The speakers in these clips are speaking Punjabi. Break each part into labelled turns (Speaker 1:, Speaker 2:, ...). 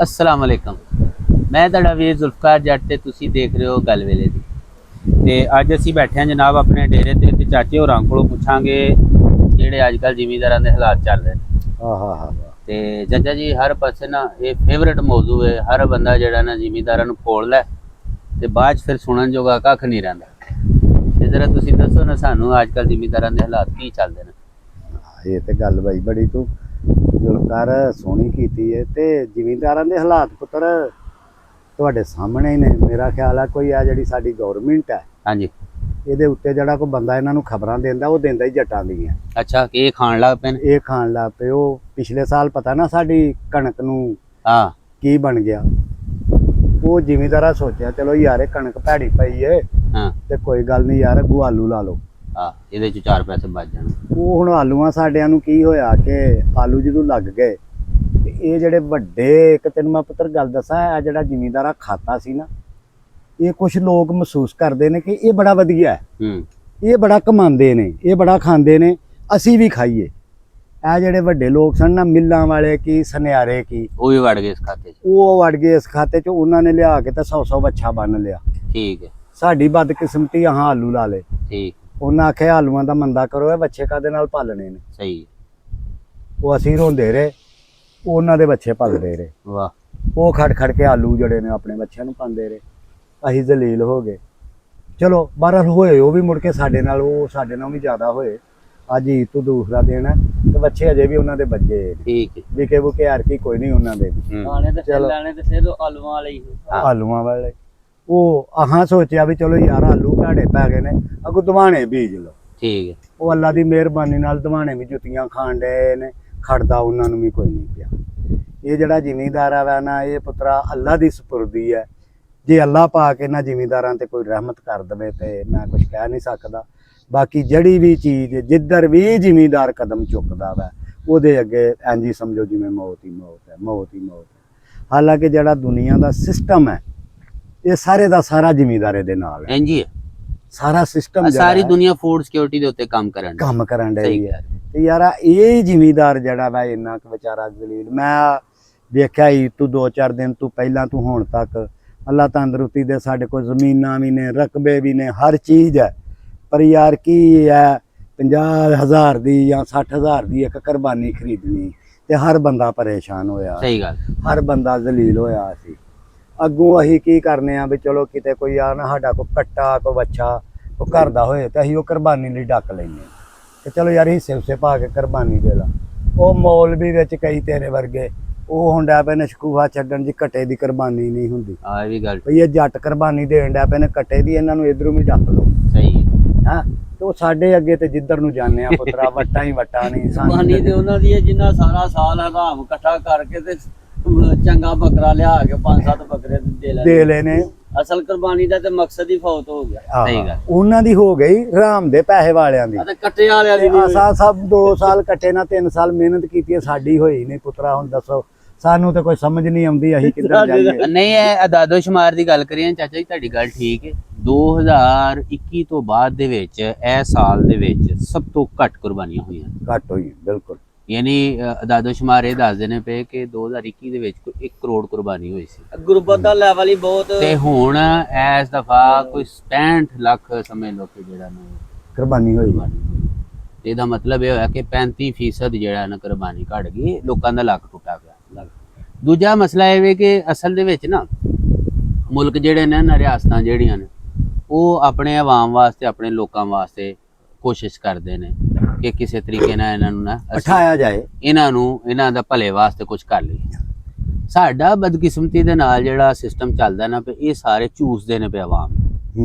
Speaker 1: अस्सलाम वालेकुम। मैं तुहाडा वीर जुल्फकार जट ते तुसी देख रहे हो गल वेले दी। ते अज असीं बैठे हैं जनाब अपने डेरे ते चाचे होरां कोलों पुछांगे जिहड़े अजकल जिमींदारां दे हालात चल रहे हैं। ते चाचा जी हर पासे ना ये फेवरेट मौजू है, हर बंदा जिहड़ा ना जिमींदारां नूं खोल लै ते बाद च फिर सुनन जोगा कख नहीं रहिंदा। ते जरा तुसी दसो ना सानूं अजकल जिमींदारां दे हालात की चलदे ने।
Speaker 2: ये तो गल बई बड़ी तू जुल्फकार सोहनी कीती है। ते जिमींदारां दे हालात पुत्तर तुहाडे सामने ही ने। मेरा ख्याल है कोई आ जिहड़ी साडी गौरमेंट है
Speaker 1: हाँ जी,
Speaker 2: ਇਹਦੇ ਉੱਤੇ ਜਿਹੜਾ ਕੋਈ ਬੰਦਾ ਇਹਨਾਂ ਨੂੰ ਖਬਰਾਂ ਦਿੰਦਾ ਉਹ ਦਿੰਦਾ ਹੀ ਜੱਟਾਂ ਦੀਆਂ।
Speaker 1: अच्छा कि ये खाण लग पे ने।
Speaker 2: ਇਹ ਖਾਣ ਲੱਗ ਪਏ। ਉਹ ਪਿਛਲੇ ਸਾਲ ਪਤਾ ਨਾ ਸਾਡੀ ਕਣਕ ਨੂੰ
Speaker 1: हाँ
Speaker 2: ਕੀ ਬਣ ਗਿਆ। ਉਹ ਜ਼ਿਮੀਂਦਾਰਾਂ ਸੋਚਿਆ ਚਲੋ ਯਾਰ ਇਹ ਕਣਕ ਭੈੜੀ ਪਈ ਏ
Speaker 1: हाँ
Speaker 2: ਤੇ ਕੋਈ ਗੱਲ ਨਹੀਂ ਯਾਰ ਅੱਗੋਂ ਆਲੂ ਲਾ ਲਓ।
Speaker 1: हाँ, ਇਹਦੇ ਚ 4 ਪੈਸੇ ਬਚ ਜਾਣ।
Speaker 2: ਉਹ ਹੁਣ ਆਲੂਆਂ ਸਾਡਿਆਂ ਨੂੰ ਕੀ ਹੋਇਆ ਕਿ ਆਲੂ ਜਦੋਂ ਲੱਗ ਗਏ ਤੇ ਇਹ ਜਿਹੜੇ ਵੱਡੇ, ਇੱਕ ਤੈਨੂੰ ਮੈਂ ਪੁੱਤਰ ਗੱਲ ਦੱਸਾਂ, ਇਹ ਜਿਹੜਾ ਜ਼ਿਮੀਂਦਾਰਾ ਖਾਤਾ ਸੀ ਨਾ, ਇਹ ਕੁਝ ਲੋਕ ਮਹਿਸੂਸ ਕਰਦੇ ਨੇ ਕਿ ਇਹ ਬੜਾ ਵਧੀਆ ਹੈ, ਇਹ ਬੜਾ ਕਮਾਉਂਦੇ ਨੇ, ਇਹ ਬੜਾ ਖਾਂਦੇ ਨੇ, ਅਸੀਂ ਵੀ ਖਾਈਏ। ਇਹ ਜਿਹੜੇ ਵੱਡੇ ਲੋਕ ਸਨ ਨਾ, ਮਿੱਲਾਂ ਵਾਲੇ ਕੀ ਸੁਨਿਆਰੇ ਕੀ,
Speaker 1: ਉਹ ਵੀ ਵੜ ਗਏ ਇਸ ਖਾਤੇ ਚ।
Speaker 2: ਉਹ ਵੜ ਗਏ ਇਸ ਖਾਤੇ 'ਚ। ਉਹਨਾਂ ਨੇ ਲਿਆ ਕੇ ਤਾਂ 100 ਬੱਚਾ ਬੰਨ ਲਿਆ।
Speaker 1: ਠੀਕ ਹੈ,
Speaker 2: ਸਾਡੀ ਬਦਕਿਸਮਤੀ ਆਹ ਆਲੂ ਲਾ ਲੇ।
Speaker 1: ਠੀਕ,
Speaker 2: ਉਹਨਾਂ ਆਖਿਆ ਆਲੂਆਂ ਦਾ ਮੰਦਾ ਕਰੋ, ਇਹ ਬੱਚੇ ਕਾਹਦੇ ਨਾਲ ਪਾਲਣੇ ਨੇ।
Speaker 1: ਸਹੀ ਹੈ।
Speaker 2: ਉਹ ਅਸੀਂ ਰੋਂਦੇ ਰਹੇ, ਉਹਨਾਂ ਦੇ ਬੱਚੇ ਪਲਦੇ ਰਹੇ।
Speaker 1: ਵਾਹ,
Speaker 2: ਉਹ ਖੜ ਖੜ ਕੇ ਆਲੂ ਜਿਹੜੇ ਨੇ ਆਪਣੇ ਬੱਚਿਆਂ ਨੂੰ ਪਾਉਂਦੇ ਰਹੇ। ਅਸੀਂ ਜ਼ਲੀਲ ਹੋ ਗਏ। ਚਲੋ ਬਹਰਹਾਲ ਹੋਏ ਉਹ ਵੀ ਮੁੜ ਕੇ ਸਾਡੇ ਨਾਲ, ਉਹ ਸਾਡੇ ਨਾਲ ਵੀ ਜ਼ਿਆਦਾ ਹੋਏ। ਅੱਜ ਈਦ ਤੋਂ ਦੂਸਰਾ ਦਿਨ ਹੈ ਤੇ ਬੱਚੇ ਅਜੇ ਵੀ ਉਹਨਾਂ ਦੇ ਬੱਚੇ
Speaker 1: ਠੀਕ ਹੈ।
Speaker 2: ਵਿਕੇ ਵੁਕੇ ਹਰ ਕੀ ਕੋਈ ਨਹੀਂ ਉਹਨਾਂ ਦੇ ਵੀ।
Speaker 1: ਆਣੇ ਤੇ
Speaker 2: ਚਲੋ।
Speaker 1: ਲੈਣੇ ਤੇ ਫਿਰ ਆਲੂਆਂ ਵਾਲੇ ਹੀ।
Speaker 2: ਆਲੂਆਂ ਵਾਲੇ ਉਹ ਆਹਾਂ ਸੋਚਿਆ ਵੀ ਚਲੋ ਯਾਰ ਆਲੂ ਘਾੜੇ ਪੈ ਗਏ ਨੇ, ਅੱਗੋਂ ਦਵਾਣੇ ਬੀਜ ਲਓ।
Speaker 1: ਠੀਕ ਹੈ।
Speaker 2: ਉਹ ਅੱਲਾ ਦੀ ਮਿਹਰਬਾਨੀ ਨਾਲ ਦਵਾਣੇ ਵੀ ਜੁੱਤੀਆਂ ਖਾਣ ਡਏ ਨੇ, ਖੜਦਾ ਉਹਨਾਂ ਨੂੰ ਵੀ ਕੋਈ ਨਹੀਂ ਪਿਆ। ਇਹ ਜਿਹੜਾ ਜ਼ਿਮੀਂਦਾਰ ਆ ਵਾ ਨਾ, ਇਹ ਪੁੱਤਰਾ ਅੱਲਾ ਦੀ ਸਪੁਰਦੀ ਹੈ। ਜੇ ਅੱਲਾ ਪਾ ਕੇ ਨਾ ਜ਼ਿਮੀਂਦਾਰਾਂ ਤੇ ਕੋਈ ਰਹਿਮਤ ਕਰ ਦੇਵੇ ਤੇ ਮੈਂ ਕੁਝ ਕਹਿ ਨਹੀਂ ਸਕਦਾ। ਬਾਕੀ ਜਿਹੜੀ ਵੀ ਚੀਜ਼ ਜਿੱਧਰ ਵੀ ਜ਼ਿਮੀਂਦਾਰ ਕਦਮ ਚੁੱਕਦਾ ਵਾ ਉਹਦੇ ਅੱਗੇ ਇੰਝ ਹੀ ਸਮਝੋ ਜਿਵੇਂ ਮੌਤ ਹੀ ਮੌਤ ਹੈ, ਮੌਤ ਹੀ ਮੌਤ ਹੈ। ਹਾਲਾਂਕਿ ਜਿਹੜਾ ਦੁਨੀਆ ਦਾ ਸਿਸਟਮ ਹੈ ਇਹ ਸਾਰੇ ਦਾ ਸਾਰਾ ਜ਼ਿਮੀਂਦਾਰੇ ਦੇ ਨਾਲ ਹੈ।
Speaker 1: ਇੰਜ ਹੀ ਹੈ
Speaker 2: ਸਾਰਾ ਸਿਸਟਮ
Speaker 1: ਸਾਰੀ ਦੁਨੀਆ ਫੂਡ ਸਿਕਿਉਰਿਟੀ ਦੇ ਉੱਤੇ ਕੰਮ ਕਰਨ
Speaker 2: ਡਈ ਹੈ। ਤੇ ਯਾਰ ਇਹ ਜ਼ਿਮੀਂਦਾਰ ਜਿਹੜਾ ਵਾ ਇੰਨਾ ਕੁ ਵਿਚਾਰਾ ਜ਼ਲੀਲ। ਮੈਂ ਵੇਖਿਆ ਹੀ ਤੂੰ 2-4 ਦਿਨ ਤੋਂ ਪਹਿਲਾਂ ਤੂੰ ਹੁਣ ਤੱਕ ਅੱਲਾ ਤੰਦਰੁਸਤੀ ਦੇ ਸਾਡੇ ਕੋਲ ਜ਼ਮੀਨਾਂ ਵੀ ਨੇ, ਰਕਬੇ ਵੀ ਨੇ, ਹਰ ਚੀਜ਼ ਹੈ। ਪਰ ਯਾਰ ਕੀ ਹੈ 50,000 ਦੀ ਜਾਂ 60,000 ਦੀ ਇੱਕ ਕੁਰਬਾਨੀ ਖਰੀਦਣੀ ਤੇ ਹਰ ਬੰਦਾ ਪਰੇਸ਼ਾਨ ਹੋਇਆ।
Speaker 1: ਸਹੀ ਗੱਲ,
Speaker 2: ਹਰ ਬੰਦਾ ਜ਼ਲੀਲ ਹੋਇਆ ਸੀ। ਅੱਗੋਂ ਅਸੀਂ ਕੀ ਕਰਨੇ ਆ ਵੀ ਚਲੋ ਕਿਤੇ ਕੋਈ ਆ ਨਾ ਸਾਡਾ ਕੋਈ ਕੱਟਾ ਕੋਈ ਵੱਛਾ ਕੋਈ ਘਰ ਦਾ ਹੋਏ ਤੇ ਅਸੀਂ ਉਹ ਕੁਰਬਾਨੀ ਲਈ ਡੱਕ ਲੈਂਦੇ ਤੇ ਚਲੋ ਯਾਰ ਹਿੱਸੇ ਹੁੱਸੇ ਪਾ ਕੇ ਕੁਰਬਾਨੀ ਦੇ ਲਾ। ਉਹ ਮੌਲਵੀ ਵਿੱਚ ਕਈ ਤੇਰੇ ਵਰਗੇ ਉਹ ਹੁੰਦਾ ਪਏ ਨੇ ਸ਼ਕੂਫਾ ਛੱਡਣ ਦੀ, ਕੱਟੇ ਦੀ ਕੁਰਬਾਨੀ ਨਹੀਂ ਹੁੰਦੀ।
Speaker 1: ਆ ਵੀ ਗੱਲ
Speaker 2: ਭਈ ਇਹ ਜੱਟ ਕੁਰਬਾਨੀ ਦੇਣ ਡਿਆ ਪਏ ਨੇ ਕੱਟੇ ਦੀ, ਇਹਨਾਂ ਨੂੰ ਇਧਰੋਂ ਵੀ ਡੱਕ ਲਓ।
Speaker 1: ਸਹੀ ਹੈ।
Speaker 2: ਹਾਂ ਤੇ ਉਹ ਸਾਡੇ ਅੱਗੇ ਤੇ ਜਿੱਧਰ ਨੂੰ ਜਾਂਦੇ ਆ ਪੁੱਤਰਾ ਵੱਟਾਂ ਹੀ ਵੱਟਾਂ ਨਹੀਂ
Speaker 1: ਕੁਰਬਾਨੀ ਤੇ ਉਹਨਾਂ ਦੀ ਹੈ ਜਿੰਨਾ ਸਾਰਾ ਸਾਲ ਹਰਾਮ ਇਕੱਠਾ ਕਰਕੇ ਤੇ ਚੰਗਾ ਬੱਕਰਾ ਲਿਆ ਕੇ 5-7 ਬੱਕਰੇ
Speaker 2: ਦੇ ਲੈਣੇ।
Speaker 1: ਅਸਲ ਕੁਰਬਾਨੀ ਦਾ ਤੇ ਮਕਸਦ ਹੀ ਫੌਤ ਹੋ ਗਿਆ। ਸਹੀ ਗੱਲ,
Speaker 2: ਉਹਨਾਂ ਦੀ ਹੋ ਗਈ ਹਰਾਮ ਦੇ ਪੈਸੇ ਵਾਲਿਆਂ ਦੀ।
Speaker 1: ਤੇ ਕੱਟੇ ਵਾਲਿਆਂ ਦੀ
Speaker 2: ਅਸਾਂ ਸਭ 2 ਸਾਲ ਕੱਟੇ ਨਾ 3 ਸਾਲ ਮਿਹਨਤ ਕੀਤੀ, ਸਾਡੀ ਹੋਈ ਨਹੀਂ ਪੁੱਤਰਾ। ਹੁਣ ਦੱਸੋ ਸਾਨੂੰ ਤੇ ਕੋਈ ਸਮਝ ਨਹੀਂ ਆਉਂਦੀ ਅਸੀਂ ਕਿੱਧਰ ਜਾਈਏ।
Speaker 1: ਨਹੀਂ ਇਹ ਅਦਾਦੋ ਸ਼ੁਮਾਰ ਦੀ ਗੱਲ ਕਰੀਏ ਚਾਚਾ ਜੀ, ਤੁਹਾਡੀ ਗੱਲ ਠੀਕ ਹੈ। 2021 ਤੋਂ ਬਾਅਦ ਦੇ ਵਿੱਚ ਇਹ ਸਾਲ ਦੇ ਵਿੱਚ ਸਭ ਤੋਂ ਘੱਟ ਕੁਰਬਾਨੀਆਂ ਹੋਈਆਂ।
Speaker 2: ਘੱਟ ਹੋਈ ਬਿਲਕੁਲ।
Speaker 1: ਯਾਨੀ ਅਦਾਦੋ ਸ਼ੁਮਾਰ ਇਹ ਦੱਸਦੇ ਨੇ ਪਏ ਕਿ 2021 ਦੇ ਵਿੱਚ ਕੋਈ 1 ਕਰੋੜ ਕੁਰਬਾਨੀ ਹੋਈ ਸੀ। ਗੁਰਬਤ ਦਾ ਲੈਵਲ ਹੀ ਬਹੁਤ। ਤੇ ਹੁਣ ਇਸ ਦਫਾ ਕੋਈ 65 ਲੱਖ ਸਮੇਂ ਲੋਕ ਜਿਹੜਾ ਨਾ
Speaker 2: ਕੁਰਬਾਨੀ ਹੋਈ।
Speaker 1: ਇਹਦਾ ਮਤਲਬ ਇਹ ਹੋਇਆ ਕਿ 35% ਜਿਹੜਾ ਨਾ ਕੁਰਬਾਨੀ ਘਟ ਗਈ, ਲੋਕਾਂ ਦਾ ਲੱਕ ਟੁੱਟਾ ਪਿਆ। ਦੂਜਾ ਮਸਲਾ ਇਹ ਵੇ ਕਿ ਅਸਲ ਦੇ ਵਿੱਚ ਨਾ ਮੁਲਕ ਜਿਹੜੇ ਨੇ ਨਾ, ਰਿਆਸਤਾਂ ਜਿਹੜੀਆਂ ਨੇ ਉਹ ਆਪਣੇ ਆਵਾਮ ਵਾਸਤੇ, ਆਪਣੇ ਲੋਕਾਂ ਵਾਸਤੇ ਕੋਸ਼ਿਸ਼ ਕਰਦੇ ਨੇ ਕਿ ਕਿਸੇ ਤਰੀਕੇ ਨਾਲ ਇਹਨਾਂ ਨੂੰ ਨਾ
Speaker 2: ਉਠਾਇਆ ਜਾਏ,
Speaker 1: ਇਹਨਾਂ ਦਾ ਭਲੇ ਵਾਸਤੇ ਕੁਝ ਕਰ ਲਈਏ। ਸਾਡਾ ਬਦਕਿਸਮਤੀ ਦੇ ਨਾਲ ਜਿਹੜਾ ਸਿਸਟਮ ਚੱਲਦਾ ਨਾ ਪਏ, ਇਹ ਸਾਰੇ ਚੂਸਦੇ ਨੇ ਪਏ ਆਵਾਮ।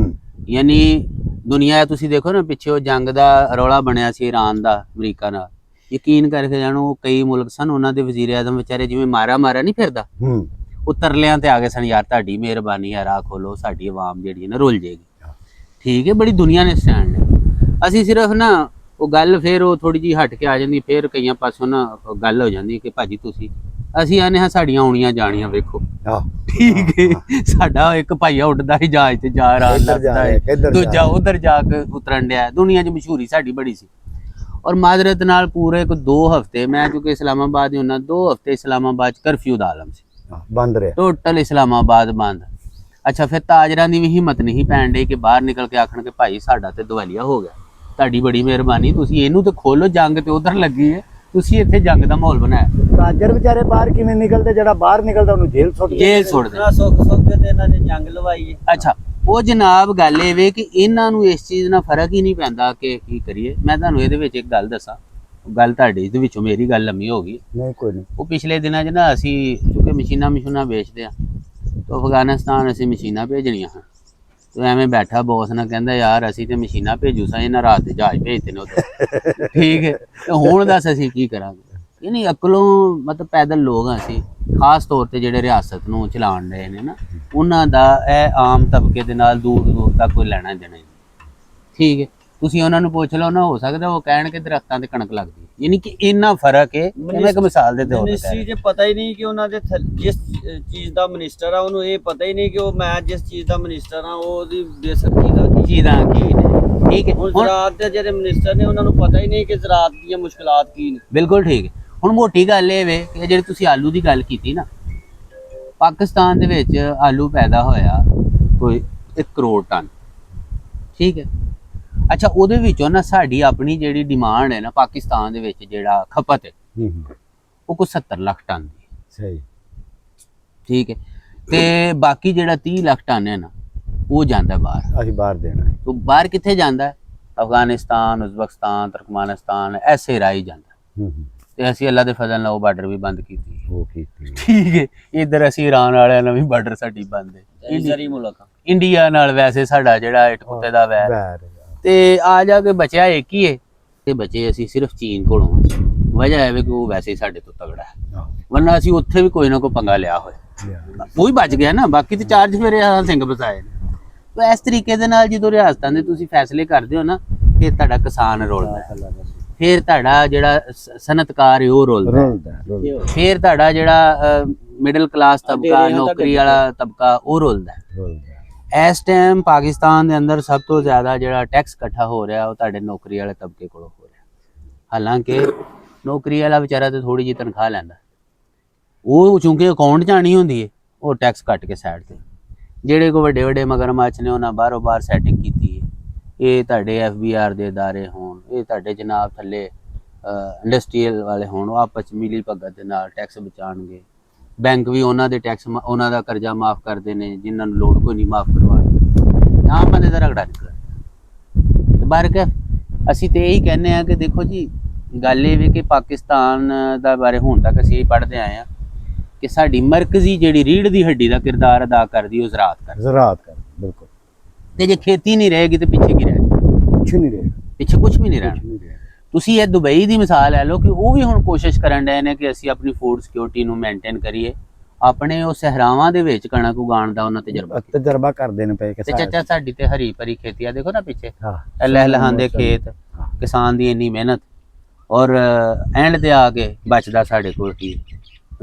Speaker 1: ਯਾਨੀ ਦੁਨੀਆ ਤੁਸੀਂ ਦੇਖੋ ਨਾ, ਪਿੱਛੇ ਉਹ ਜੰਗ ਦਾ ਰੌਲਾ ਬਣਿਆ ਸੀ ਈਰਾਨ ਦਾ ਅਮਰੀਕਾ ਨਾਲ, ਯਕੀਨ ਕਰਕੇ ਜਾਣੋ ਕਈ ਮੁਲਕ ਸਨ ਉਹਨਾਂ ਦੇ ਵਜ਼ੀਰ ਆਜ਼ਮ ਵਿਚਾਰੇ ਜਿਵੇਂ ਮਾਰਾ ਨਹੀਂ ਫਿਰਦਾ, ਉਹ ਤਰਲਿਆਂ ਤੇ ਆ ਗਏ ਸਨ, ਯਾਰ ਤੁਹਾਡੀ ਮਿਹਰਬਾਨੀ ਹੈ ਰਾਹ ਖੋਲੋ, ਸਾਡੀ ਆਵਾਮ ਜਿਹੜੀ ਹੈ ਨਾ ਰੁਲ ਜਾਏਗੀ। ਠੀਕ ਹੈ, ਬੜੀ ਦੁਨੀਆ ਨੇ ਸਟੈਂਡ ਲਿਆ। ਅਸੀਂ ਸਿਰਫ ਨਾ ਉਹ ਗੱਲ ਫਿਰ ਉਹ ਥੋੜੀ ਜਿਹੀ ਹਟ ਕੇ ਆ ਜਾਂਦੀ, ਫਿਰ ਕਈਆਂ ਪਾਸੋਂ ਨਾ ਗੱਲ ਹੋ ਜਾਂਦੀ ਕਿ ਭਾਜੀ ਤੁਸੀਂ, ਅਸੀਂ ਆਨੇ ਹਾਂ ਸਾਡੀਆਂ ਆਉਣੀਆਂ ਜਾਣੀਆਂ ਵੇਖੋ। ਠੀਕ ਹੈ, ਸਾਡਾ ਇੱਕ ਭਾਈਆ ਉੱਡਦਾ ਸੀ ਜਹਾਜ਼ ਤੇ ਜਾ ਰਹਾ, ਦੂਜਾ ਉਧਰ ਜਾ ਕੇ ਉਤਰਨ ਡਿਆ। ਦੁਨੀਆ 'ਚ ਮਸ਼ਹੂਰੀ ਸਾਡੀ ਬੜੀ ਸੀ। ਔਰ ਮਾਜ਼ਰਤ ਨਾਲ ਪੂਰੇ 2 ਹਫ਼ਤੇ, ਮੈਂ ਕਿਉਂਕਿ ਇਸਲਾਮਾਬਾਦ ਹੀ ਹੁੰਦਾ, 2 ਹਫ਼ਤੇ ਇਸਲਾਮਾਬਾਦ 'ਚ ਕਰਫਿਊ ਦਾ ਆਲਮ ਸੀ।
Speaker 2: ਬੰਦ ਰਿਹਾ।
Speaker 1: ਟੋਟਲ ਇਸਲਾਮਾਬਾਦ ਬੰਦ। ਅੱਛਾ ਫਿਰ ਤਾਜਰਾਂ ਦੀ ਵੀ ਹਿੰਮਤ ਨਹੀਂ ਪੈਣ ਡਈ ਕਿ ਬਾਹਰ ਨਿਕਲ ਕੇ ਆਖਣ ਕਿ ਭਾਈ ਸਾਡਾ ਤੇ ਦਵਾਲੀਆ ਹੋ ਗਿਆ, ਤੁਹਾਡੀ ਬੜੀ ਮਿਹਰਬਾਨੀ, ਤੁਸੀਂ ਇਹਨੂੰ ਤੇ ਖੋਲੋ, ਜੰਗ ਤੇ ਉਧਰ ਲੱਗੀ ਹੈ, ਤੁਸੀਂ ਇੱਥੇ ਜੰਗ ਦਾ ਮਾਹੌਲ ਬਣਾਇਆ।
Speaker 2: ਤਾਜਰ ਵਿਚਾਰੇ ਬਾਹਰ ਕਿਵੇਂ ਨਿਕਲਦੇ, ਜਿਹੜਾ ਬਾਹਰ ਨਿਕਲਦਾ ਉਹਨੂੰ ਜੇਲ੍ਹ ਸੁੱਟ ਦਿੰਦੇ।
Speaker 1: ਜੇਲ੍ਹ ਸੁੱਟਦੇ।
Speaker 3: ਸੁੱਖ ਸੁੱਖ ਤੇ ਇਹਨਾਂ ਨੇ ਜੰਗ ਲਵਾਈ ਹੈ।
Speaker 1: ਅੱਛਾ ਉਹ ਜਨਾਬ ਗੱਲ ਇਹ ਵੇ ਕਿ ਇਹਨਾਂ ਨੂੰ ਇਸ ਚੀਜ਼ ਨਾਲ ਫਰਕ ਹੀ ਨਹੀਂ ਪੈਂਦਾ ਕਿ ਕੀ ਕਰੀਏ। ਮੈਂ ਤੁਹਾਨੂੰ ਇਹਦੇ ਵਿੱਚ ਇੱਕ ਗੱਲ ਦੱਸਾਂ, ਗੱਲ ਤੁਹਾਡੀ ਦੇ ਵਿੱਚੋਂ ਮੇਰੀ ਗੱਲ ਲੰਮੀ ਹੋ ਗਈ।
Speaker 2: ਨਹੀਂ ਕੋਈ ਨਹੀਂ।
Speaker 1: ਉਹ ਪਿਛਲੇ ਦਿਨਾਂ 'ਚ ਨਾ ਅਸੀਂ ਕਿਉਂਕਿ ਮਸ਼ੀਨਾਂ ਵੇਚਦੇ ਆ, ਤਾਂ ਅਫਗਾਨਿਸਤਾਨ ਅਸੀਂ ਮਸ਼ੀਨਾਂ ਭੇਜਣੀਆਂ ਹਨ, ਤੇ ਐਵੇਂ ਬੈਠਾ ਬੌਸ ਨਾਲ ਕਹਿੰਦਾ ਯਾਰ ਅਸੀਂ ਤੇ ਮਸ਼ੀਨਾਂ ਭੇਜੂ ਸਾਂ, ਇਹਨਾਂ ਰਾਤ ਦੇ ਜਹਾਜ਼ ਭੇਜਦੇ ਨੇ ਉੱਧਰ। ਠੀਕ ਹੈ, ਤੇ ਹੁਣ ਦੱਸ ਅਸੀਂ ਕੀ ਕਰਾਂਗੇ? ਇਹ ਨਹੀਂ ਅਕਲੋਂ ਮਤਲਬ ਪੈਦਲ ਲੋਕ ਹਾਂ ਅਸੀਂ, ਖਾਸ ਤੌਰ ਤੇ ਜਿਹੜੇ ਰਿਆਸਤ ਨੂੰ ਚਲਾਉਣ ਰਹੇ ਨੇ ਨਾ, ਉਹਨਾਂ ਦਾ ਇਹ ਆਮ ਤਬਕੇ ਦੇ ਨਾਲ ਦੂਰ ਦੂਰ ਤੱਕ ਕੋਈ ਲੈਣਾ ਦੇਣਾ ਨਹੀਂ। ਠੀਕ ਹੈ, ਤੁਸੀਂ ਉਹਨਾਂ ਨੂੰ ਪੁੱਛ ਲਓ ਨਾ, ਹੋ ਸਕਦਾ ਉਹ ਕਹਿਣ ਕਿ ਦਰਖਤਾਂ ਤੇ ਕਣਕ ਲੱਗਦੀ ਹੈ, ਯਾਨੀ ਕਿ ਇੰਨਾ ਫਰਕ ਹੈ। ਮੈਂ ਇੱਕ ਮਿਸਾਲ ਦੇ ਤੌਰ ਤੇ
Speaker 3: ਮਿਨਿਸਟਰੀ 'ਚ ਪਤਾ ਹੀ ਨਹੀਂ ਕਿ ਉਹਨਾਂ ਦੇ ਜਿਸ ਚੀਜ਼ ਦਾ ਮਿਨਿਸਟਰ ਆ ਉਹਨੂੰ ਇਹ ਪਤਾ ਹੀ ਨਹੀਂ ਕਿ ਉਹ ਮੈਂ ਜਿਸ ਚੀਜ਼ ਦਾ ਮਿਨਿਸਟਰ ਆ ਉਹਦੀ ਬੇਸਬਰੀ ਦਾ ਕੀ
Speaker 1: ਚੀਜ਼ਾਂ ਕੀ ਨੇ। ਠੀਕ ਹੈ,
Speaker 3: ਹੁਣ
Speaker 1: ਹੁਣ
Speaker 3: ਜ਼ਰਾਤ ਦੇ ਜਿਹੜੇ ਮਿਨਿਸਟਰ ਨੇ ਉਹਨਾਂ ਨੂੰ ਪਤਾ ਹੀ ਨਹੀਂ ਕਿ ਜ਼ਰਾਤ ਦੀਆਂ ਮੁਸ਼ਕਲਾਤ ਕੀ ਨੇ।
Speaker 1: ਬਿਲਕੁਲ ਠੀਕ ਹੈ। ਹੁਣ ਮੋਟੀ ਗੱਲ ਇਹ ਵੇ ਕਿ ਜਿਹੜੀ ਤੁਸੀਂ ਆਲੂ ਦੀ ਗੱਲ ਕੀਤੀ ਨਾ, ਪਾਕਿਸਤਾਨ ਦੇ ਵਿੱਚ ਆਲੂ ਪੈਦਾ ਹੋਇਆ ਕੋਈ 1 ਕਰੋੜ ਟਨ। ਠੀਕ ਹੈ, ਅੱਛਾ ਉਹਦੇ ਵਿੱਚੋਂ ਨਾ ਸਾਡੀ ਆਪਣੀ ਜਿਹੜੀ ਡਿਮਾਂਡ ਹੈ ਨਾ ਪਾਕਿਸਤਾਨ ਦੇ ਵਿੱਚ ਜਿਹੜਾ ਖਪਤ ਹੈ ਉਹ ਕੋਈ 70 ਲੱਖ ਟਨ ਦੀ ਹੈ।
Speaker 2: ਸਹੀ।
Speaker 1: ਠੀਕ ਹੈ, ਤੇ ਬਾਕੀ ਜਿਹੜਾ 30 ਲੱਖ ਟਨ ਹੈ ਨਾ ਉਹ ਜਾਂਦਾ ਬਾਹਰ।
Speaker 2: ਅਸੀਂ ਬਾਹਰ ਦੇਣਾ ਹੈ।
Speaker 1: तो बाहर किथे जांदा है? अफगानिस्तान, उज़्बेकिस्तान, तुर्कमेनिस्तान ऐसे राही जांदा। ਤੇ ਅਸੀਂ ਅੱਲਾ ਦੇ ਫਜ਼ਲ ਨਾਲ ਉਹ ਬਾਰਡਰ ਵੀ ਬੰਦ ਕੀਤੀ।
Speaker 2: ਉਹ ਕੀਤੀ।
Speaker 1: ਠੀਕ ਹੈ, ਇੱਧਰ ਅਸੀਂ ਈਰਾਨ ਵਾਲਿਆਂ ਨਾਲ ਵੀ ਬਾਰਡਰ ਸਾਡੀ ਬੰਦ ਹੈ।
Speaker 3: ਜ਼ਰੀ ਮੁਲਕ
Speaker 1: ਇੰਡੀਆ ਨਾਲ ਵੈਸੇ ਸਾਡਾ ਜਿਹੜਾ ਇੱਟ ਕੁੱਤੇ ਦਾ ਵੈਰ, ਤੇ ਆ ਜਾ ਕੇ ਬਚਿਆ ਇੱਕ ਹੀ ਹੈ, ਤੇ ਬਚੇ ਅਸੀਂ ਸਿਰਫ ਚੀਨ ਕੋਲੋਂ। ਵਜ੍ਹਾ ਹੈ ਕਿ ਉਹ ਵੈਸੇ ਸਾਡੇ ਤੋਂ ਤਗੜਾ ਹੈ, ਵਰਨਾ ਅਸੀਂ ਉੱਥੇ ਵੀ ਕੋਈ ਨਾ ਕੋਈ ਪੰਗਾ ਲਿਆ ਹੋਇਆ, ਉਹ ਹੀ ਬਚ ਗਿਆ ਨਾ। ਬਾਕੀ ਤੇ ਚਾਰਜ ਫਿਰ ਸਿੰਘ ਬਸਾਏ ਨੇ। तो इस तरीके दे नाल जो रियासतां दे तुसीं फैसले करदे हो ना, फिर तुहाडा किसान रोलदा है, फिर तुहाडा जिहड़ा सनतकार है ओह रोलदा है, फिर तुहाडा जिहड़ा मिडल क्लास तबका, नौकरी वाला तबका ओह रोलदा है। इस टाइम पाकिस्तान दे अंदर सब तो ज़्यादा जिहड़ा टैक्स इकट्ठा हो रहा वो तुहाडे नौकरी वाले तबके कोलों हो रहा। हालांकि नौकरी वाला बेचारा तो थोड़ी जी तनख्वाह लैंदा, वो चूंकि अकाउंट च आनी हुंदी है, वो टैक्स कट के साइड ते। ਜਿਹੜੇ ਕੋ ਵੱਡੇ ਵੱਡੇ ਮਗਰਮੱਛ ਨੇ ਉਹਨਾਂ ਬਾਹਰੋਂ ਬਾਹਰ ਸੈਟਿੰਗ ਕੀਤੀ ਹੈ। ਇਹ ਤੁਹਾਡੇ FBR ਦੇ ਅਦਾਰੇ ਹੋਣ, ਇਹ ਤੁਹਾਡੇ ਜਨਾਬ ਥੱਲੇ ਇੰਡਸਟਰੀਅਲ ਵਾਲੇ ਹੋਣ, ਉਹ ਆਪਸ 'ਚ ਮਿਲੀ ਭਗਤ ਦੇ ਨਾਲ ਟੈਕਸ ਬਚਾਉਣਗੇ। ਬੈਂਕ ਵੀ ਉਹਨਾਂ ਦੇ ਟੈਕਸ, ਉਹਨਾਂ ਦਾ ਕਰਜ਼ਾ ਮਾਫ ਕਰਦੇ ਨੇ ਜਿਨ੍ਹਾਂ ਨੂੰ ਲੋੜ ਕੋਈ ਨਹੀਂ ਮਾਫ ਕਰਵਾਉਣੀ। ਆਮ ਬੰਦੇ ਦਾ ਰਗੜਾ ਨਿਕਲਿਆ। ਬਾਰਕ ਅਸੀਂ ਤੇ ਇਹੀ ਕਹਿੰਦੇ ਹਾਂ ਕਿ ਦੇਖੋ ਜੀ, ਗੱਲ ਇਹ ਵੀ ਕਿ ਪਾਕਿਸਤਾਨ ਦਾ ਬਾਰੇ ਹੁਣ ਤੱਕ ਅਸੀਂ ਇਹ ਪੜ੍ਹਦੇ ਆਏ ਹਾਂ कि साडी मरकजी जिहड़ी रीढ़ दी हड्डी दा किरदार अदा करदी ओ ज़राअत कर।
Speaker 2: बिल्कुल।
Speaker 1: ते जे खेती नहीं रहेगी तो पीछे की रह जाएगी?
Speaker 2: कुछ नहीं रहेगा,
Speaker 1: पीछे कुछ भी नहीं रहना। तुसीं ये दुबई दी मिसाल लै लो कि वो भी हुण कोशिश करन डए ने कि असीं अपनी फूड सिक्योरिटी नूं मेनटेन करिए। अपने ਉਹ ਸਹਿਰਾਵਾਂ ਦੇ ਵਿੱਚ ਕਣਕ ਉਗਾਉਣ ਦਾ ਉਹਨਾਂ
Speaker 2: ਤਜਰਬਾ ਕਰਦੇ ਨੇ ਪਏ ਕਿ
Speaker 1: ਤੇ ਚਾਚਾ ਸਾਡੀ ਤੇ ਹਰੀ ਭਰੀ ਖੇਤੀ ਆ, ਦੇਖੋ ਨਾ ਪਿੱਛੇ ਲਹਿਲਹਾਉਂਦੇ ਖੇਤ, ਕਿਸਾਨ ਦੀ ਇੰਨੀ ਮਿਹਨਤ, ਔਰ ਐਂਡ ਤੇ ਆ ਕੇ ਬਚਦਾ ਸਾਡੇ ਕੋਲ ਕੀ?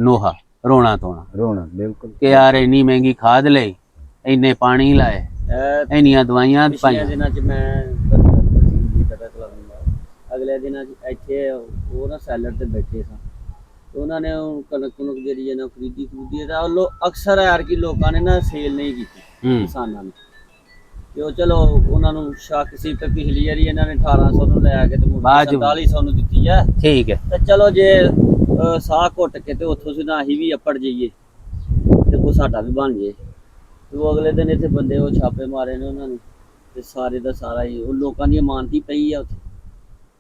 Speaker 1: ਨੋਹਾ, ਰੋਣਾ ਧੋਣਾ।
Speaker 2: ਬਿਲਕੁਲ
Speaker 1: ਕਿ ਯਾਰ ਇੰਨੀ ਮਹਿੰਗੀ ਖਾਦ ਲਈ, ਇੰਨੇ ਪਾਣੀ ਲਾਏ, ਇੰਨੀਆਂ ਦਵਾਈਆਂ ਪਾਈਆਂ।
Speaker 3: ਦਿਨਾਂ 'ਚ ਮੈਂ ਪਤਾ ਚਲਾਉਂਦਾ, ਅਗਲੇ ਦਿਨਾਂ 'ਚ ਇੱਥੇ ਉਹ ਨਾ ਸੈਲਰ ਤੇ ਬੈਠੇ ਸਾਂ, ਉਹਨਾਂ ਨੇ ਕਣਕ ਜਿਹੜੀ ਹੈ ਨਾ ਖਰੀਦੀ ਤਾਂ ਉਹ ਅਕਸਰ ਯਾਰ ਕਿ ਲੋਕਾਂ ਨੇ ਨਾ ਸੇਲ ਨਹੀਂ ਕੀਤੀ ਕਿਸਾਨਾਂ ਨੇ। ਤੇ ਉਹ ਚਲੋ ਉਹਨਾਂ ਨੂੰ ਸ਼ੱਕ ਸੀ ਤੇ ਪਿਛਲੀ ਵਾਰੀ ਇਹਨਾਂ ਨੇ 1800 ਨੂੰ ਲੈ ਕੇ ਤੇ 4700 ਨੂੰ ਦਿੱਤੀ ਹੈ।
Speaker 1: ਠੀਕ ਹੈ,
Speaker 3: ਤੇ ਚਲੋ ਜੇ ਸਾਹ ਘੁੱਟ ਕੇ ਤੇ ਉੱਥੋਂ ਸਿੱਧਾ ਅਸੀਂ ਵੀ ਅੱਪੜ ਜਾਈਏ ਤੇ ਉਹ ਸਾਡਾ ਵੀ ਬਣ ਜੇ। ਤੇ ਉਹ ਅਗਲੇ ਦਿਨ ਇੱਥੇ ਬੰਦੇ ਉਹ ਛਾਪੇ ਮਾਰੇ ਨੇ ਉਹਨਾਂ ਨੇ, ਤੇ ਸਾਰੇ ਦਾ ਸਾਰਾ ਹੀ ਉਹ ਲੋਕਾਂ ਦੀ ਅਮਾਨਤੀ ਪਈ ਆ ਉੱਥੇ,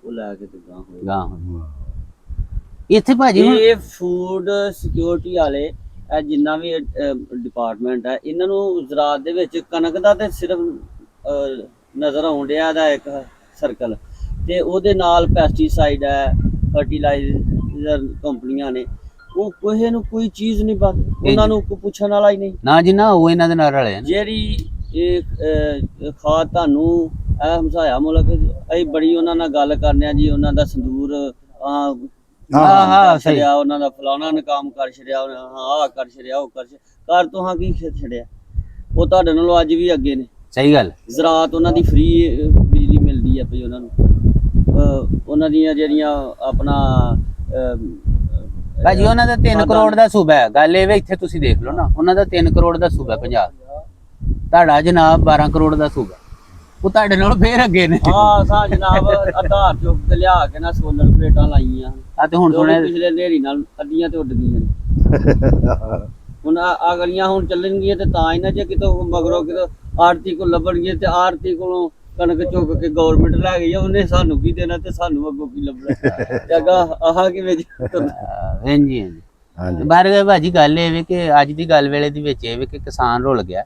Speaker 3: ਉਹ ਲੈ ਕੇ ਤੇ ਗਾਂ
Speaker 1: ਇੱਥੇ ਭਾਜੀ
Speaker 3: ਇਹ ਫੂਡ ਸਿਕਿਉਰਿਟੀ ਵਾਲੇ ਜਿੰਨਾ ਵੀ ਡਿਪਾਰਟਮੈਂਟ ਹੈ, ਇਹਨਾਂ ਨੂੰ ਜ਼ਰਾਤ ਦੇ ਵਿੱਚ ਕਣਕ ਦਾ ਤੇ ਸਿਰਫ ਨਜ਼ਰ ਆਉਣ ਡਿਆ ਦਾ ਇੱਕ ਸਰਕਲ, ਤੇ ਉਹਦੇ ਨਾਲ ਪੈਸਟੀਸਾਈਡ ਹੈ, ਫਰਟੀਲਾਈਜ਼ਰ ਕੰਪਨੀਆਂ ਨੇ, ਉਹ ਕਿਸੇ ਨੂੰ ਕੋਈ ਚੀਜ਼ ਨਹੀਂ ਬੰਦ, ਉਹਨਾਂ ਨੂੰ ਕੋਈ ਪੁੱਛਣ ਵਾਲਾ ਹੀ ਨਹੀਂ
Speaker 1: ਨਾ ਜੀ ਨਾ। ਉਹ ਇਹਨਾਂ ਦੇ ਨਾਲ ਰਲੇ
Speaker 3: ਜਿਹੜੀ ਇਹ ਖਾਦ ਤੁਹਾਨੂੰ ਇਹ ਹਮਸਾਇਆ ਮੁਲਕ, ਅਸੀਂ ਬੜੀ ਉਹਨਾਂ ਨਾਲ ਗੱਲ ਕਰਨੇ ਆ ਜੀ, ਉਹਨਾਂ ਦਾ ਸੰਦੂਰ ਛੜਿਆ, ਉਹਨਾਂ ਦਾ ਫਲਾਣਾ ਨਕਾਮ ਕਰ ਛੜਿਆ, ਆਹ ਕਰ ਛੜਿਆ, ਉਹ ਕਰ ਤੁਹਾਂ ਕੀ ਛੜਿਆ, ਉਹ ਤੁਹਾਡੇ ਨਾਲੋਂ ਅੱਜ ਵੀ ਅੱਗੇ ਨੇ।
Speaker 1: ਸਹੀ ਗੱਲ।
Speaker 3: ਜ਼ਰਾਤ ਉਹਨਾਂ ਦੀ ਫ੍ਰੀ ਬਿਜਲੀ ਮਿਲਦੀ ਹੈ ਪਈ ਉਹਨਾਂ ਨੂੰ, ਉਹਨਾਂ ਦੀਆਂ ਜਿਹੜੀਆਂ ਆਪਣਾ
Speaker 1: ਭਾਜੀ ਉਹਨਾਂ ਦਾ 3 ਕਰੋੜ ਦਾ ਸੂਬਾ ਹੈ। ਗੱਲ ਇਹ ਵੇ ਇੱਥੇ ਤੁਸੀਂ ਦੇਖ ਲਓ ਨਾ, ਉਹਨਾਂ ਦਾ 3 ਕਰੋੜ ਦਾ ਸੂਬਾ ਪੰਜਾਬ, ਤੁਹਾਡਾ ਜਨਾਬ 12 ਕਰੋੜ ਦਾ ਸੂਬਾ, ਉਹ ਤੁਹਾਡੇ ਨਾਲ ਫੇਰ ਅੱਗੇ ਨੇ।
Speaker 3: ਹਾਂ ਸਾ ਜਨਾਬ ਆਧਾਰ ਚੁੱਕ ਤੇ ਲਿਆ ਕੇ ਨਾ ਸੋਲਰ ਪਲੇਟਾਂ ਲਾਈਆਂ
Speaker 1: ਆ ਤੇ ਹੁਣ ਸੁਣਿਆ
Speaker 3: ਪਿਛਲੇ ਹਨੇਰੀ ਨਾਲ ਅੱਧੀਆਂ ਤੇ ਉੱਡ ਗਈਆਂ ਨੇ। ਹੁਣ ਆ ਗਲੀਆਂ ਹੁਣ ਚੱਲਣਗੀਆਂ ਤੇ ਤਾਂ ਹੀ ਨਾ, ਜੇ ਕਿਤੋਂ ਮਗਰੋਂ ਕਿਤੋਂ ਆੜਤੀ ਕੋ ਲੱਭਣਗੇ ਤੇ ਆੜਤੀ ਕੋਲੋਂ ਕਣਕ ਚੁੱਕ ਕੇ ਗਵਰਨਮੈਂਟ ਲੈ ਗਈ ਆ, ਉਹਨੇ ਸਾਨੂੰ ਕੀ ਦੇਣਾ ਤੇ ਸਾਨੂੰ ਅੱਗੋਂ ਕੀ ਲੱਭਣਾ। ਜਗਾ ਆਹ ਕਿਵੇਂ
Speaker 1: ਹਾਂਜੀ ਹਾਂਜੀ ਬਾਹਰ ਗਏ ਭਾਜੀ। ਗੱਲ ਇਹ ਵੇ ਕਿ ਅੱਜ ਦੀ ਗੱਲ ਵੇਲੇ ਦੇ ਵਿੱਚ ਇਹ ਵੇ ਕਿ ਕਿਸਾਨ ਰੁਲ ਗਿਆ,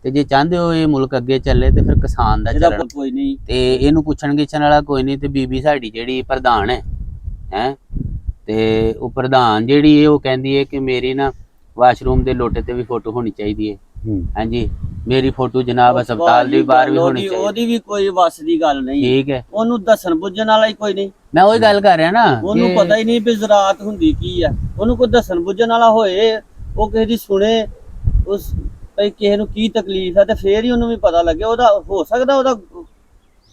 Speaker 1: ਤੇ ਜੇ ਚਾਹੁੰਦੇ ਹੋ ਇਹ ਮੁਲਕ ਅੱਗੇ ਚੱਲੇ ਤੇ ਫਿਰ ਕਿਸਾਨ ਦਾ ਚੱਲਣਾ
Speaker 3: ਕੋਈ ਨਹੀਂ,
Speaker 1: ਤੇ ਇਹਨੂੰ ਪੁੱਛਣ ਗਿੱਛਣ ਵਾਲਾ ਕੋਈ ਨਹੀਂ। ਤੇ ਬੀਬੀ ਸਾਡੀ ਜਿਹੜੀ ਪ੍ਰਧਾਨ ਹੈ ਤੇ ਉਹ ਪ੍ਰਧਾਨ ਜਿਹੜੀ ਹੈ ਉਹ ਕਹਿੰਦੀ ਹੈ ਕਿ ਮੇਰੀ ਨਾ ਵਾਸ਼ਰੂਮ ਦੇ ਲੋਟੇ ਤੇ ਵੀ ਫੋਟੋ ਹੋਣੀ ਚਾਹੀਦੀ ਹੈ। ਹਾਂਜੀ ਮੇਰੀ ਫੋਟੋ ਜਨਾਬ ਹਸਪਤਾਲ ਦੀ ਬਾਹਰ ਵੀ ਹੋਣੀ ਚਾਹੀਦੀ।
Speaker 3: ਉਹਦੀ ਵੀ ਕੋਈ ਵੱਸ ਦੀ ਗੱਲ ਨਹੀਂ,
Speaker 1: ਠੀਕ ਹੈ,
Speaker 3: ਉਹਨੂੰ ਦੱਸਣ ਬੁੱਝਣ ਵਾਲਾ ਹੀ ਕੋਈ ਨਹੀਂ।
Speaker 1: ਮੈਂ ਉਹੀ ਗੱਲ ਕਰ ਰਿਹਾ ਨਾ,
Speaker 3: ਉਹਨੂੰ ਪਤਾ ਹੀ ਨਹੀਂ ਵੀ ਜ਼ਰਾਤ ਹੁੰਦੀ ਕੀ ਆ। ਉਹਨੂੰ ਕੋਈ ਦੱਸਣ ਬੁੱਝਣ ਵਾਲਾ ਹੋਏ, ਉਹ ਕਿਸੇ ਦੀ ਸੁਣੇ ਉਸ ਭਈ ਕਿਸੇ ਨੂੰ ਕੀ ਤਕਲੀਫ ਹੈ, ਤੇ ਫੇਰ ਹੀ ਉਹਨੂੰ ਵੀ ਪਤਾ ਲੱਗੇ। ਉਹਦਾ ਹੋ ਸਕਦਾ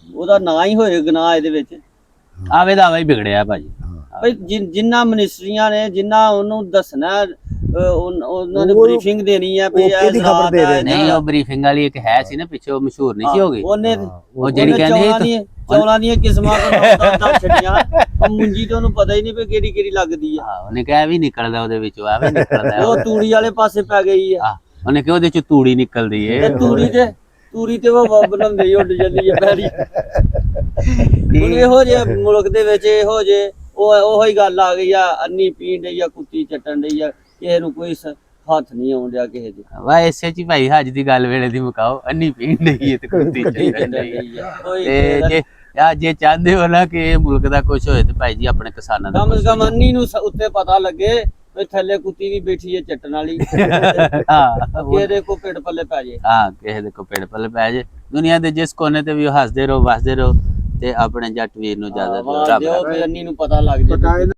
Speaker 3: ਉਹਦਾ ਨਾਂ ਹੀ ਹੋਏ ਗੁਨਾਹ ਇਹਦੇ ਵਿੱਚ।
Speaker 1: ਆਵੇ ਦਾ ਆਵਾ ਹੀ ਵਿਗੜਿਆ ਭਾਜੀ।
Speaker 3: ਭਈ ਜਿੰਨਾ ਮਿਨਿਸਟਰੀਆਂ ਨੇ, ਜਿੰਨਾ ਉਹਨੂੰ ਦੱਸਣਾ, ਉਹਨਾਂ ਨੇ ਬਰੀਫਿੰਗ ਦੇਣੀ ਹੈ ਵੀ ਇਹ
Speaker 2: ਖਬਰ ਦੇ ਰਹੇ
Speaker 1: ਨਹੀਂ। ਉਹ ਬਰੀਫਿੰਗ ਵਾਲੀ ਇੱਕ ਹੈ ਸੀ ਨਾ ਪਿੱਛੇ, ਉਹ ਮਸ਼ਹੂਰ ਨਹੀਂ ਸੀ ਹੋ ਗਈ।
Speaker 3: ਉਹਨੇ
Speaker 1: ਉਹ ਜਿਹੜੀ ਕਹਿੰਦੇ
Speaker 3: ਚੌਲਾਂ ਦੀਆਂ ਕਿਸਮਾਂ ਤੋਂ ਛੱਡੀਆਂ, ਮੁੰਜੀ ਤੇ ਉਹਨੂੰ ਪਤਾ ਹੀ ਨਹੀਂ ਵੀ ਕਿਹੜੀ ਕਿਹੜੀ ਲੱਗਦੀ ਆ।
Speaker 1: ਉਹਨੇ ਕਿਹਾ ਵੀ ਨਿਕਲਦਾ ਉਹਦੇ ਵਿੱਚੋਂ, ਆਵੇ ਨਿਕਲਦਾ।
Speaker 3: ਉਹ ਤੂੜੀ ਵਾਲੇ ਪਾਸੇ ਪੈ ਗਈ ਆ।
Speaker 1: ਉਹਨੇ ਕਿਹਾ ਉਹਦੇ ਚ ਤੂੜੀ ਨਿਕਲਦੀ ਏ।
Speaker 3: ਤੂੜੀ ਤੇ ਉਹ ਬਣਾਉਂਦੇ ਹੀ ਉੱਡ ਜਾਂਦੀ ਹੈ ਪੈਰੀ। ਹੁਣ ਇਹੋ ਜਿਹੇ ਮੁਲਕ ਦੇ ਵਿੱਚ ਇਹੋ ਜਿਹੇ ਉਹੋ ਹੀ ਗੱਲ ਆ ਗਈ ਆ, ਅੰਨੀ ਪੀਣ ਡਈ ਆ, ਕੁੱਤੀ ਚੱਟਣ ਡਈ ਆ, ਕਿਸੇ ਨੂੰ ਕੋਈ ਹੱਥ ਨਹੀਂ ਆਉਣ ਡਿਆ ਕਿਸੇ ਦੇ।
Speaker 1: ਵਾ ਇਸੇ ਚ ਭਾਈ ਅੱਜ ਦੀ ਗੱਲ ਵੇਲੇ ਦੀ ਮੁਕਾਓ, ਅੰਨੀ ਪੀਣ ਡਈ ਏ ਤੇ ਕੁੱਤੀ ਚੱਟਣ ਡਈ ਆ। ਤੇ ਜੇ ਚਾਹੁੰਦੇ ਹੋ ਨਾ ਕਿ ਇਹ ਮੁਲਕ ਦਾ ਕੁਝ ਹੋਏ ਤੇ ਭਾਈ ਜੀ ਆਪਣੇ ਕਿਸਾਨਾਂ ਦਾ
Speaker 3: ਕਮ ਸੇ ਕਮ ਅੰਨੀ ਨੂੰ ਉੱਤੇ ਪਤਾ ਲੱਗੇ ਵੀ ਥੱਲੇ ਕੁੱਤੀ ਵੀ ਬੈਠੀ ਹੈ ਚੱਟਣ ਵਾਲੀ। ਕਿਸੇ ਕੋ ਪੇਟ ਪੱਲੇ ਪੈ ਜੇ।
Speaker 1: ਹਾਂ ਕਿਸੇ ਕੋ ਪੇਟ ਪੱਲੇ ਪੈ ਜੇ। ਦੁਨੀਆ ਦੇ ਜਿਸ ਕੋਨੇ ਤੇ ਵੀ ਹੱਸਦੇ ਰਹੋ, ਵਸਦੇ ਰਹੋ, ਤੇ ਆਪਣੇ ਜੱਟ ਵੀਰ ਨੂੰ ਜ਼ਿਆਦਾ
Speaker 3: ਦਿਓ, ਅੰਨੀ ਨੂੰ ਪਤਾ ਲੱਗ ਜੇ।